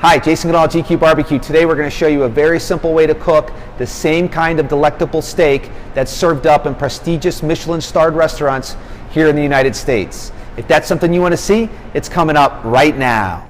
Hi, Jason Canola, GQue Barbecue. Today we're going to show you a very simple way to cook the same kind of delectable steak that's served up in prestigious Michelin-starred restaurants here in the United States. If that's something you want to see, it's coming up right now.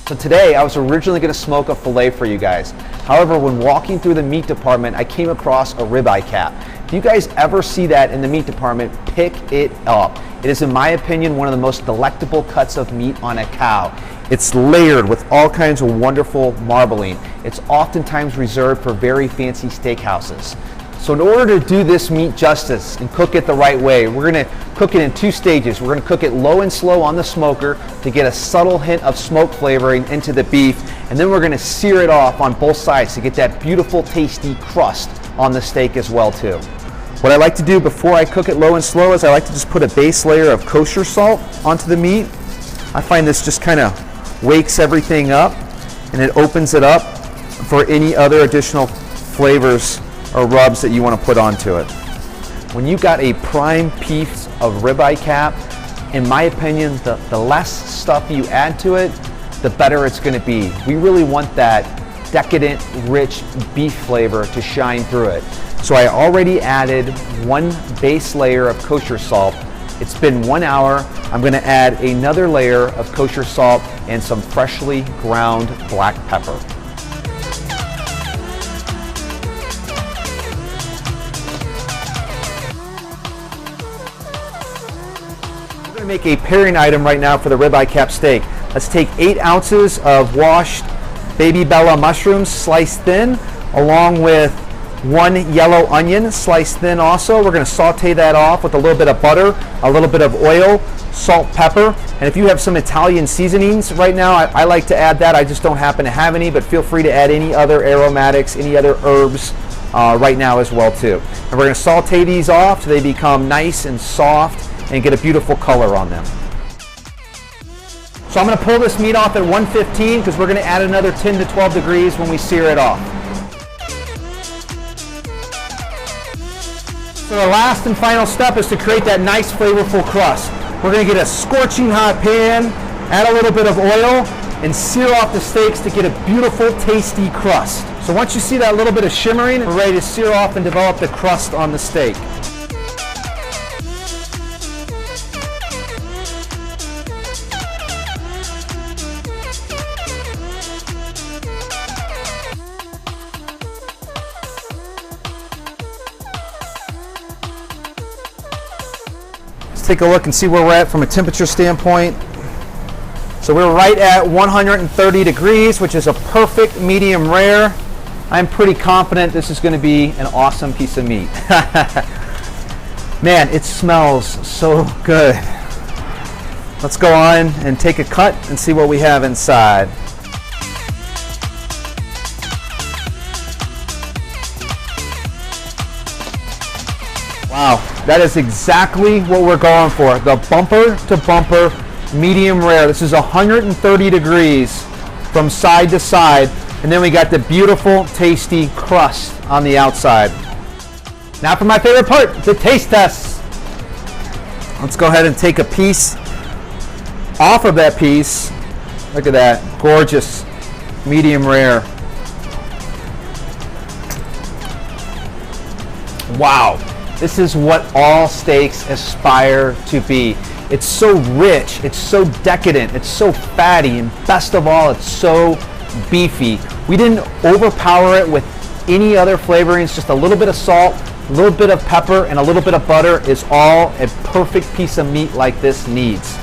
So today I was originally going to smoke a filet for you guys. However, when walking through the meat department, I came across a ribeye cap. If you guys ever see that in the meat department, pick it up. It is, in my opinion, one of the most delectable cuts of meat on a cow. It's layered with all kinds of wonderful marbling. It's oftentimes reserved for very fancy steakhouses. So in order to do this meat justice and cook it the right way, we're going to cook it in two stages. We're going to cook it low and slow on the smoker to get a subtle hint of smoke flavoring into the beef, and then we're going to sear it off on both sides to get that beautiful, tasty crust on the steak as well too. What I like to do before I cook it low and slow is I like to just put a base layer of kosher salt onto the meat. I find this just kind of wakes everything up and it opens it up for any other additional flavors or rubs that you want to put onto it. When you've got a prime piece of ribeye cap, in my opinion, the less stuff you add to it, the better it's going to be. We really want that decadent, rich beef flavor to shine through it. So I already added one base layer of kosher salt. It's been 1 hour. I'm going to add another layer of kosher salt and some freshly ground black pepper. We're going to make a pairing item right now for the ribeye cap steak. Let's take 8 ounces of washed baby bella mushrooms sliced thin, along with 1 yellow onion sliced thin also. We're going to saute that off with a little bit of butter, a little bit of oil, salt, pepper, and if you have some Italian seasonings right now, I like to add that. I just don't happen to have any, but feel free to add any other aromatics, any other herbs right now as well too. And we're going to saute these off so they become nice and soft and get a beautiful color on them. So I'm going to pull this meat off at 115 because we're going to add another 10 to 12 degrees when we sear it off. So the last and final step is to create that nice flavorful crust. We're going to get a scorching hot pan, add a little bit of oil, and sear off the steaks to get a beautiful, tasty crust. So once you see that little bit of shimmering, we're ready to sear off and develop the crust on the steak. Take a look and see where we're at from a temperature standpoint. So we're right at 130 degrees, which is a perfect medium rare. I'm pretty confident this is going to be an awesome piece of meat. Man, it smells so good. Let's go on and take a cut and see what we have inside. Wow, that is exactly what we're going for. The bumper to bumper medium rare. This is 130 degrees from side to side. And then we got the beautiful, tasty crust on the outside. Now for my favorite part, the taste test. Let's go ahead and take a piece off of that piece. Look at that, gorgeous medium rare. Wow. This is what all steaks aspire to be. It's so rich, it's so decadent, it's so fatty, and best of all, it's so beefy. We didn't overpower it with any other flavorings, just a little bit of salt, a little bit of pepper, and a little bit of butter is all a perfect piece of meat like this needs.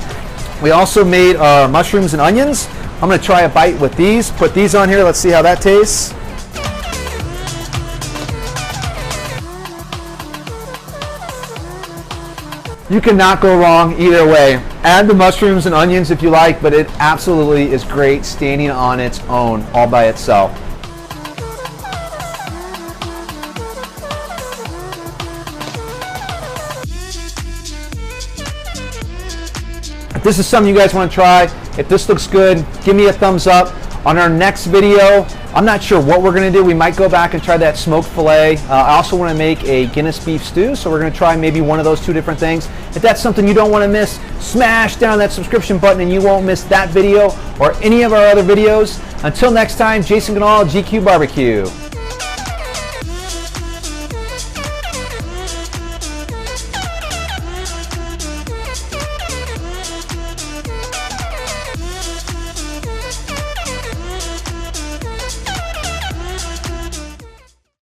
We also made our mushrooms and onions. I'm going to try a bite with these. Put these on here, let's see how that tastes. You cannot go wrong either way. Add the mushrooms and onions if you like, but it absolutely is great standing on its own, all by itself. If this is something you guys want to try, if this looks good, give me a thumbs up. On our next video, I'm not sure what we're going to do. We might go back and try that smoked filet. I also want to make a Guinness beef stew, so we're going to try maybe one of those two different things. If that's something you don't want to miss, smash down that subscription button and you won't miss that video or any of our other videos. Until next time, Jason Canola, GQue Barbecue.